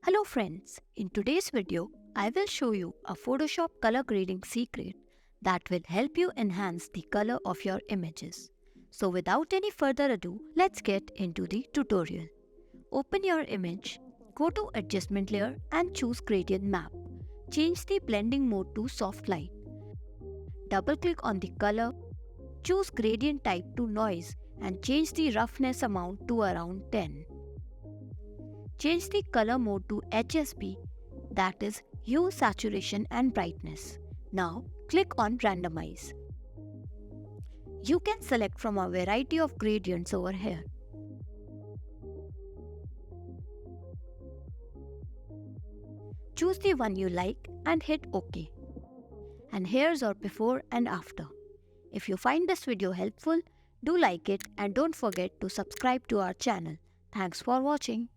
Hello friends, in today's video, I will show you a Photoshop color grading secret that will help you enhance the color of your images. So without any further ado, let's get into the tutorial. Open your image, go to adjustment layer and choose gradient map. Change the blending mode to soft light. Double click on the color, choose gradient type to noise and change the roughness amount to around 10. Change the color mode to HSB, that is hue, saturation and brightness. Now click on randomize. You can select from a variety of gradients over here. Choose the one you like and hit OK. And here's our before and after. If you find this video helpful, do like it and don't forget to subscribe to our channel. Thanks for watching.